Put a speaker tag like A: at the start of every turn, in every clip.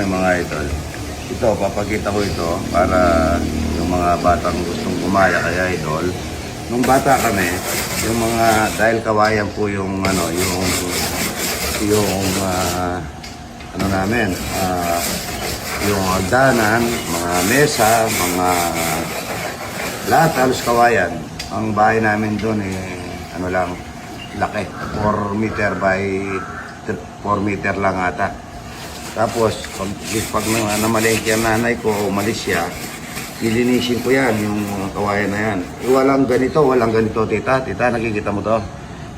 A: morning mga idol. Ito, papakita ko ito para yung mga batang gustong gumaya kay idol. Nung bata kami, yung mga, dahil kawayan po yung ano, ano namin, yung hagdanan, mga mesa, mga lahat halos kawayan. Ang bahay namin doon ano lang, laki, 4 meter by 4 meter lang ata. Tapos, pag namalengke ang nanay ko, umalis siya, lilinisin ko yan, yung kawayan na yan. Walang ganito, tita. Tita, nakikita mo to?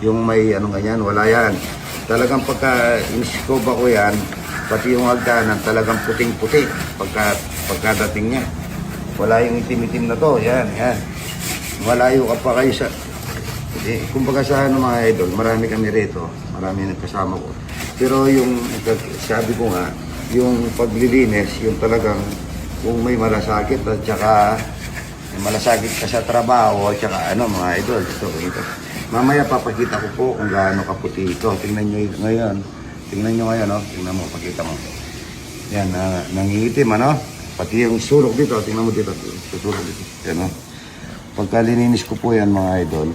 A: Yung may anong ganyan, wala yan. Talagang pagka-inskoba ko yan, pati yung hagdanan, talagang puting-puti pagkadating niya. Wala yung itim-itim na to, yan. Malayo ka pa kayo sa... kumbaga sa ano mga idol, marami kami rito, marami nagkasama ko. Pero yung, sabi ko nga, yung paglilinis, yung talagang, kung may malasakit at saka may malasakit ka sa trabaho at saka ano mga idol, ito. Mamaya papakita ko po kung gaano kaputi ito. Tingnan nyo ngayon, oh. Tingnan mo, pakita mo. Yan, nangingitim, ano? Pati yung sulok dito, tingnan mo dito, sulok dito. Yan, oh. Pagkalininis ko po yan mga idol,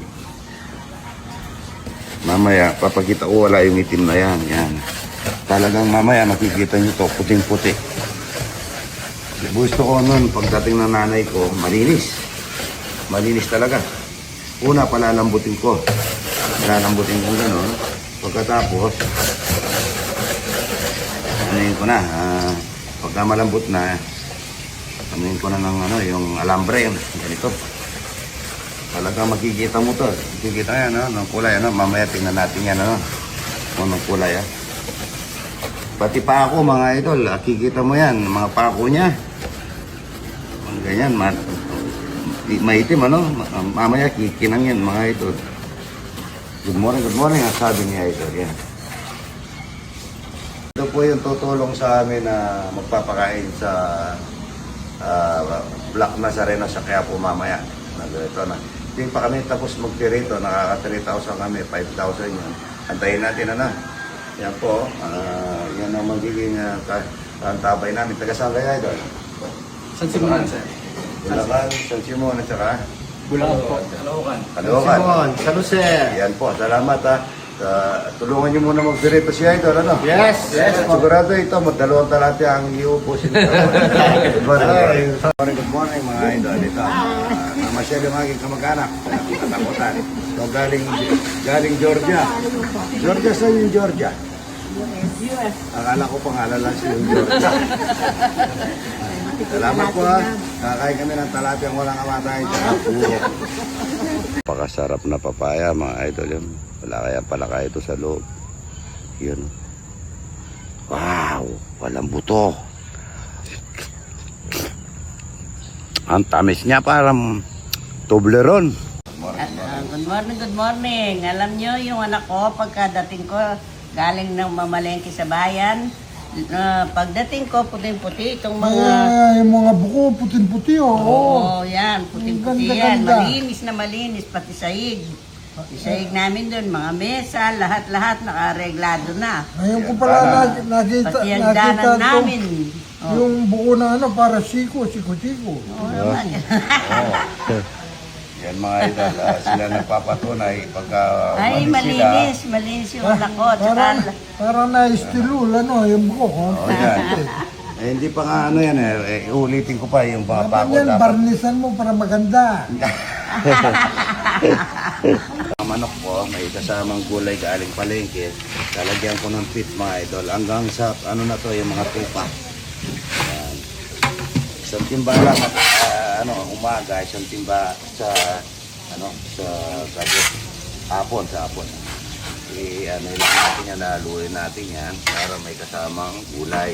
A: mamaya, papakita ko wala yung itim na yan. Talagang mamaya nakikita nyo to, puting-puti. Gusto ko nun, pagdating ng nanay ko, malinis. Malinis talaga. Una, palalambutin ko. Palalambutin ko gano'n. Pagkatapos, anuhin ko na. Pagka malambot na, anuhin ko na ng ano, yung alambre. Ganito. Talaga makikita mo to. Makikita yan, no? Ng kulay, ano? Mamaya tingnan natin yan, ano? Ng kulay, ah. Pati pa ako, mga idol, kikita mo yan, mga pako niya. Ganyan, maitim, ano? Mamaya kikinang yan, mga idol. Good morning, sabi niya, idol, yan. Ito po yung tutulong sa amin na magpapakain sa Black Nazareno sa Quiapo mamaya. Ito na. Hindi pa kami tapos magtirito, nakaka-3,000 kami, 5,000 yun. Antayin natin, ano? Yan po, yan ang magiging tabay namin. Taga saan kaya doon?
B: San Simon, sir.
A: Bulacan, San Simon, at saka?
B: Bulacan po.
A: Caloocan.
C: San Jose.
A: Yan po, salamat ha. Tulungan niyo muna magtirito si Idol, ano?
C: Yes.
A: Sigurado ito, dalawang talati ang iuupusin. Good morning mga idol. Ito, masyado yung aking kamag-anak. Katakutan. So, galing Georgia. Georgia, saan yung Georgia? US. Akala ko pangalan lang siya yung Georgia. Salamat po ha. Kakain kami ng talati ang walang amatay. Pakasarap na papaya mga idol yun. Wala kaya pala kaya ito sa loob. Yun. Wow! Walang buto. Ang tamis niya parang Toblerone.
D: Good morning. Alam nyo, yung anak ko, pagkadating ko, galing ng mamalengke sa bayan. Pagdating ko, puting-puti, itong mga...
C: yung mga buko, puting-puti, oh.
D: Oo, yan, puting-puti yan.
C: Ganda.
D: Malinis na malinis, pati sahig. Sahig namin doon, mga mesa, lahat-lahat nakareglado na.
C: Ngayon ko pala nakita
D: Pati ang danan namin.
C: yung buko na ano, para siko.
D: Oo naman.
A: Yan mga idol, sila nagpapatunay pagka
D: Ay, malinis yung anak ko.
C: Parang na-istilul, ano, yung buko.
A: yan. Hindi pa nga ano yan ulitin ko pa yung mga pako.
C: Yan, barnisan mo para maganda.
A: Manok po, may kasamang gulay galing palengke. Lalagyan ko ng pit mga idol. Hanggang sa ano na to, yung mga tupa. Yan. Isang timba lang at umaga, isang timba sa hapon. Ano lang natin yan, laluin natin yan para may kasamang gulay.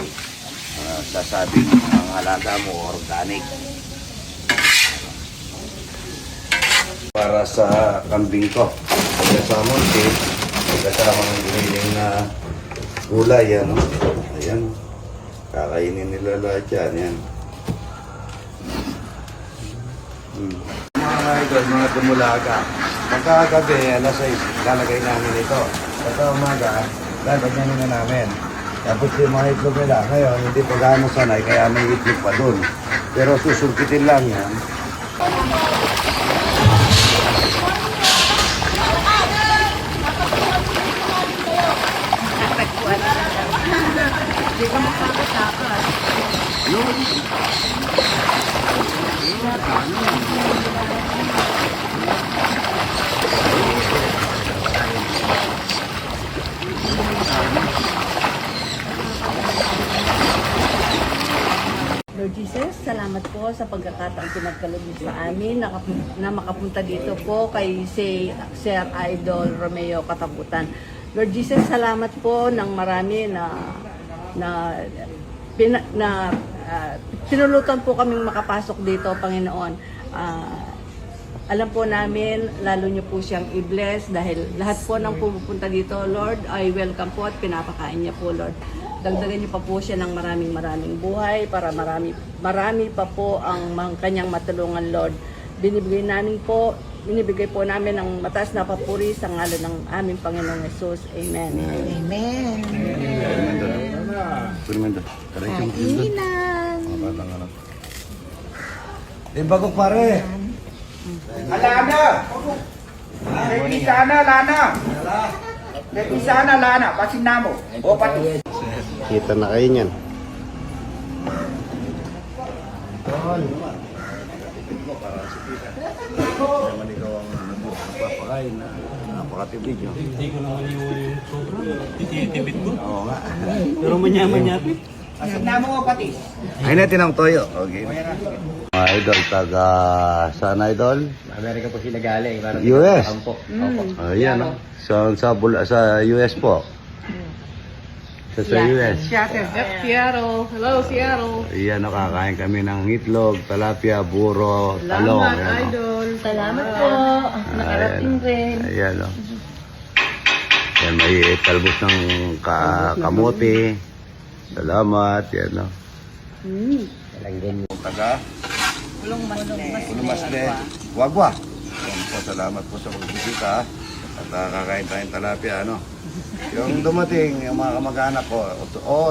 A: Sasabing ang halaga mo organic. Para sa kambing ko, kasamang pit, kasamang giniling na gulay yan. Ayan, kakainin nila lahat yan. Yan. Mga idol, mga dumulaga. Pagkagabi, alas 6, lalagay namin ito. Pagka umaga, lalagyan na namin. Tapos yung mga itlog nila, ngayon, hindi pa gaano sanay, kaya may itlog pa dun. Pero susulpitin lang yan.
D: Lord Jesus, salamat po sa pagkakataong pinagkaloob niyo sa amin na makapunta dito po kay Sir Idol Romeo Katabutan. Lord Jesus, salamat po ng marami na pinulutan po kaming makapasok dito, Panginoon. Alam po namin, lalo niyo po siyang i-bless dahil lahat po ng pumupunta dito, Lord, ay welcome po at pinapakain niya po, Lord. Dagdagan niyo pa po siya ng maraming buhay para marami pa po ang kanyang matulungan, Lord. Binibigay po namin ang mataas na papuri sa ngalan ng aming Panginoong Jesus. Amen.
C: Amen.
D: Kainan.
A: Bagok pare.
E: Alana! Sana, Lana! Sana, Lana! Pasin na mo. O, pati.
A: Kita na kayo niyan. Naman ikaw ang nagpapakain na napakatibig nyo.
B: Hindi ko naman yung sobrang titibit ko.
A: Oo nga.
B: Pero manyaman-yapi.
E: Pasin na mo, pati.
A: Ay natin ang toyo. Okay. Mga idol, taga saan idol?
F: Amerika po sila galing. Parang
A: US.
F: Opo.
A: Ayan. Sa US po. Sa US.
B: Seattle. Hello, Seattle.
A: Ayan, kakain kami ng itlog, talapia, buro, talong. Ayan,
B: Idol.
D: Salamat po. Nakarating rin.
A: Ayan, o. Ayan, may talbos ng kamote. Salamat. Ayan, o. Taga?
D: Ulong
A: Ulumasle. Wagwa. Ayan po, salamat po sa pagbisita. At kakain tayong talapia, ano. Yung dumating, yung mga kamag-anak ko,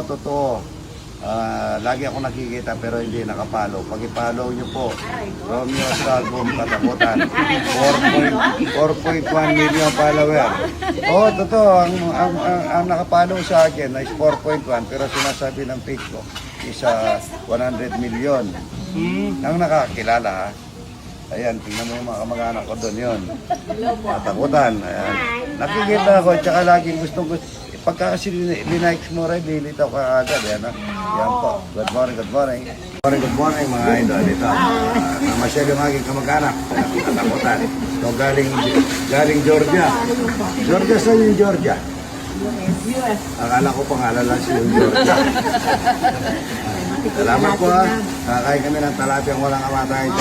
A: totoo. Lagi ako nakikita pero hindi nakapalo. Pag i-follow nyo po, Romeo Salbum Katabutan, 4.1 million follower. Totoo, ang nakapalo sa akin is 4.1 pero sinasabi ng page ko is 100 million. Ang nakakilala ha. Ayan, tingnan mo yung mga kamag-anak ko doon yun. Katakutan. Ayan. Nakikita ko, tsaka laging gusto. Pagka kasi linikes mo rin, lilitaw ka agad. Ayan, yan po. Good morning. Good morning mga idol. Ito. Masyado yung aking kamag-anak. Katakutan. So, galing Georgia. Georgia, saan yung Georgia? US. Akala ko pangalan lang siya yung Georgia. Salamat po ha. Kakain kami ng talapiyang walang amatay.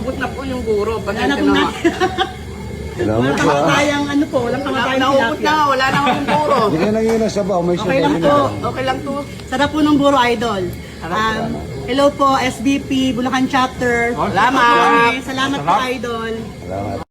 B: Ubot na po yung guro. Ano po na?
A: Salamat po ha.
B: Kamatayang ano po, walang kamatayang tilapia. Na, wala na akong buro.
A: Hindi na yun ang sabaw. May
B: Okay lang po, okay lang to.
G: Sarap po ng Buro Idol. Hello po, SBP, Bulacan Chapter.
B: Salamat.
G: Salamat po, Idol.
A: Salamat.